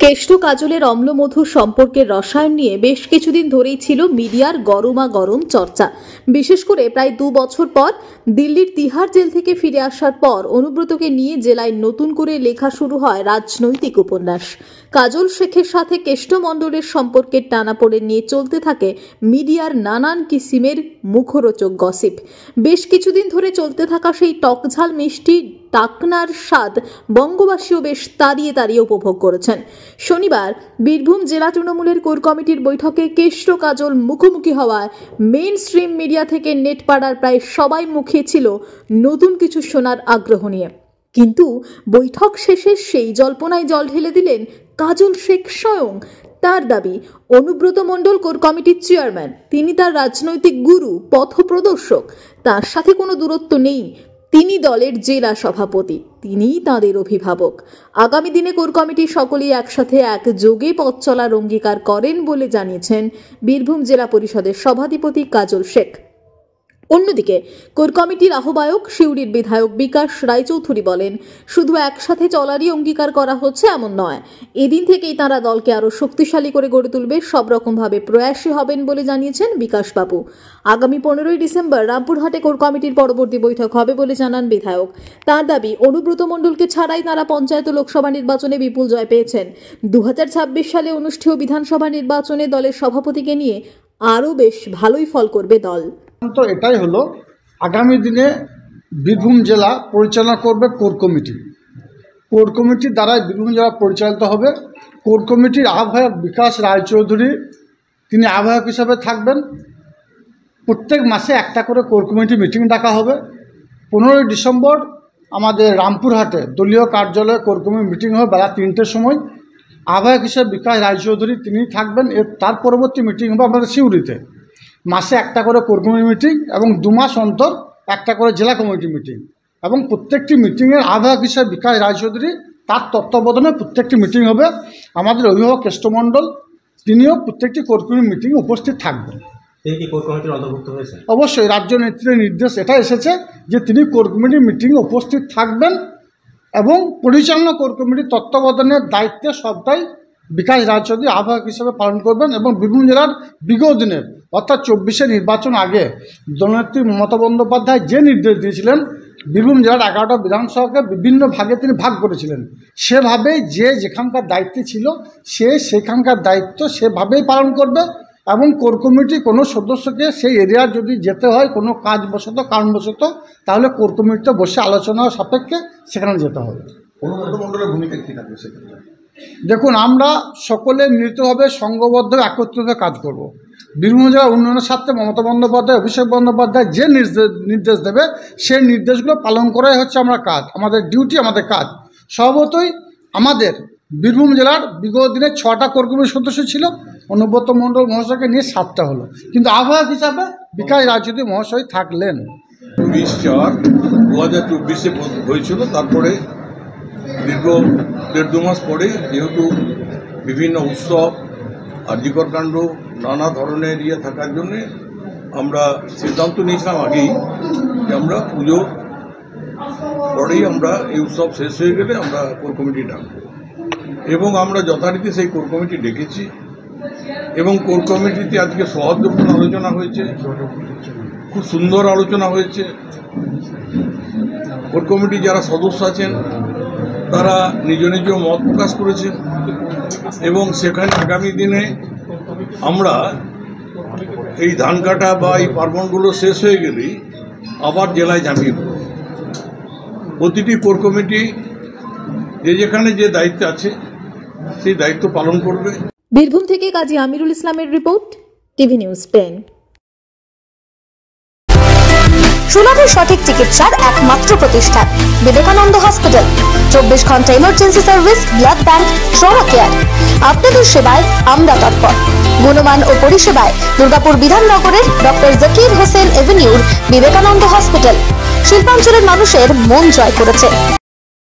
কেষ্ট কাজলের অম্লমধুর সম্পর্কের রসায়ন নিয়ে বেশ কিছুদিন ধরেই ছিল মিডিয়ার গরমাগরম চর্চা। বিশেষ করে প্রায় 2 বছর পর দিল্লির তিহার জেল থেকে ফিরে আসার পর অনুব্রতকে নিয়ে জেলায় নতুন করে লেখা শুরু হয় রাজনৈতিক উপন্যাস। কাজল শেখের সাথে কেষ্ট মণ্ডলের সম্পর্কের টানাপোড়েন নিয়ে চলতে থাকে মিডিয়ার নানান কিসিমের মুখরোচক গসিপ। বেশ কিছুদিন ধরে চলতে থাকা সেই টকঝাল মিষ্টি টাকনার স্বাদ বঙ্গবাসীও বেশ তাড়িয়ে তাড়িয়ে উপভোগ করেছেন। শনিবার বীরভূম জেলা তৃণমূলের কোর কমিটির বৈঠকে কেষ্ট কাজল মুখোমুখি হওয়ায় মেইন স্ট্রিম মিডিয়া থেকে নেট পাড়ার প্রায় সবাই মুখে ছিল নতুন কিছু শোনার আগ্রহ নিয়ে। কিন্তু বৈঠক শেষে সেই জল্পনায় জল ঢেলে দিলেন কাজল শেখ স্বয়ং। তার দাবি, অনুব্রত মণ্ডল কোর কমিটির চেয়ারম্যান, তিনি তার রাজনৈতিক গুরু, পথপ্রদর্শক, তার সাথে কোনো দূরত্ব নেই। তিনি দলের জেলা সভাপতি, তিনিই তাঁদের অভিভাবক। আগামী দিনে কোর কমিটির সকলেই একসাথে একযোগে পথ চলার অঙ্গীকার করেন বলে জানিয়েছেন বীরভূম জেলা পরিষদের সভাধিপতি কাজল শেখ। অন্যদিকে কোর কমিটির আহ্বায়ক সিউড়ির বিধায়ক বিকাশ রায়চৌধুরী বলেন, শুধু একসাথে চলারই অঙ্গীকার করা হচ্ছে এমন নয়। এদিন থেকেই তারা দলকে আরো শক্তিশালী করে গড়ে তুলবে, সব রকমভাবে প্রয়াসী হবেন বলে জানিয়েছেন বিকাশবাবু। আগামী 15ই ডিসেম্বর রামপুরহাটে কোর কমিটির পরবর্তী বৈঠক হবে বলে জানান বিধায়ক। তার দাবি, অনুব্রত মণ্ডলকে ছাড়াই তারা পঞ্চায়েত ও লোকসভা নির্বাচনে বিপুল জয় পেয়েছেন। 2026 সালে অনুষ্ঠেয় বিধানসভা নির্বাচনে দলের সভাপতিকে নিয়ে আরও বেশ ভালোই ফল করবে দল। তো এটাই হলো, আগামী দিনে বীরভূম জেলা পরিচালনা করবে কোর কমিটি। কোর কমিটির দ্বারাই বীরভূম জেলা পরিচালিত হবে। কোর কমিটির আহ্বায়ক বিকাশ রায়চৌধুরী, তিনি আহ্বায়ক হিসাবে থাকবেন। প্রত্যেক মাসে একটা করে কোর কমিটি মিটিং ডাকা হবে। 15ই ডিসেম্বর আমাদের রামপুরহাটে দলীয় কার্যালয়ে কোর কমিটি মিটিং হবে বেলা 3টের সময়। আহ্বায়ক হিসেবে বিকাশ রায়চৌধুরী তিনি থাকবেন। তার পরবর্তী মিটিং হবে আমাদের সিউড়িতে। মাসে একটা করে কোর কমিটি মিটিং এবং 2 মাস অন্তর একটা করে জেলা কমিটি মিটিং, এবং প্রত্যেকটি মিটিংয়ের আহ্বায়ক হিসেবে বিকাশ রায়চৌধুরী, তার তত্ত্বাবধানে প্রত্যেকটি মিটিং হবে। আমাদের অভিভাবক কেষ্টমণ্ডল তিনিও প্রত্যেকটি কোর কমিটি মিটিংয়ে উপস্থিত থাকবেন। অবশ্যই রাজ্য নেতৃত্বের নির্দেশ এটা এসেছে যে তিনি কোর কমিটির মিটিংয়ে উপস্থিত থাকবেন এবং পরিচালনা কোর কমিটির তত্ত্বাবধানের দায়িত্বে সবটাই বিকাশ রায়চৌধুরী আহ্বায়ক হিসেবে পালন করবেন। এবং বীরভূম জেলার বিগত দিনের অর্থাৎ 24-এ নির্বাচন আগে দলনেত্রী মমতা বন্দ্যোপাধ্যায় যে নির্দেশ দিয়েছিলেন, বীরভূম জেলার 11টা বিধানসভাকে বিভিন্ন ভাগে তিনি ভাগ করেছিলেন, সেভাবেই যে যেখানকার দায়িত্বে ছিল সে সেখানকার দায়িত্ব সেভাবেই পালন করবে। এবং কোর কমিটি কোনো সদস্যকে সেই এরিয়ার যদি যেতে হয় কোনো কাজবশত কারণবশত, তাহলে কোর কমিটিতে বসে আলোচনা সাপেক্ষে সেখানে যেতে হবে। অনুব্রত মণ্ডলের ভূমিকা কী থাকবে সেক্ষেত্রে? দেখুন, আমরা সকলে মিলিতভাবে সংঘবদ্ধ একত্রিত কাজ করব। বীরভূম জেলার উন্নয়নের স্বার্থে মমতা বন্দ্যোপাধ্যায়, অভিষেক বন্দ্যোপাধ্যায় যে নির্দেশ দেবে সেই নির্দেশগুলো পালন করাই হচ্ছে আমাদের ডিউটি, আমাদের কাজ। স্বভাবতই আমাদের বীরভূম জেলার বিগত দিনে 6টা কোর কমিটির সদস্য ছিল, অনুব্রত মণ্ডল মহাশয়কে নিয়ে 7টা হলো, কিন্তু আহ্বায়ক হিসাবে বিকাশ রায়চৌধুরী মহাশয় থাকলেন। 20/4/2024 হয়েছিল। তারপরে দীর্ঘ 1.5-2 মাস পরে যেহেতু বিভিন্ন উৎসব আর্যিকর কাণ্ড নানা ধরনের থাকার জন্যে আমরা সিদ্ধান্ত নিয়েছিলাম আগেই যে আমরা পুজো পরেই আমরা এই উৎসব শেষ হয়ে গেলে আমরা কোর কমিটি ডাকব, এবং আমরা যথারীতি সেই কোর কমিটি ডেকেছি। এবং কোর কমিটিতে আজকে সৌহার্দ্যপূর্ণ আলোচনা হয়েছে, খুব সুন্দর আলোচনা হয়েছে। কোর কমিটি যারা সদস্য আছেন তারা নিজ নিজ মত প্রকাশ করেছেন, এবং সেখানে আগামী দিনে আমরা এই ধান কাটা বা এই পার্বণগুলো শেষ হয়ে গেলেই আবার জেলায় ঝাঁপিয়ে পড়ব। প্রতিটি কোর কমিটি যেখানে যে দায়িত্ব আছে সেই দায়িত্ব পালন করবে। বীরভূম থেকে কাজী আমিরুল ইসলামের রিপোর্ট, টিভি নিউজ পেন। সুলভের সঠিক চিকিৎসার একমাত্র প্রতিষ্ঠান বিবেকানন্দ হসপিটাল। 24 ঘন্টা emergency service, blood bank, trauma care. আপনাদের সেবায় আমরা তৎপর। গুণমান ও পরিষেবায় দুর্গাপুর বিধাননগরের ডক্টর জাকির হোসেন এভিনিউর বিবেকানন্দ হসপিটাল শিল্পাঞ্চলের মানুষের মন জয় করেছে।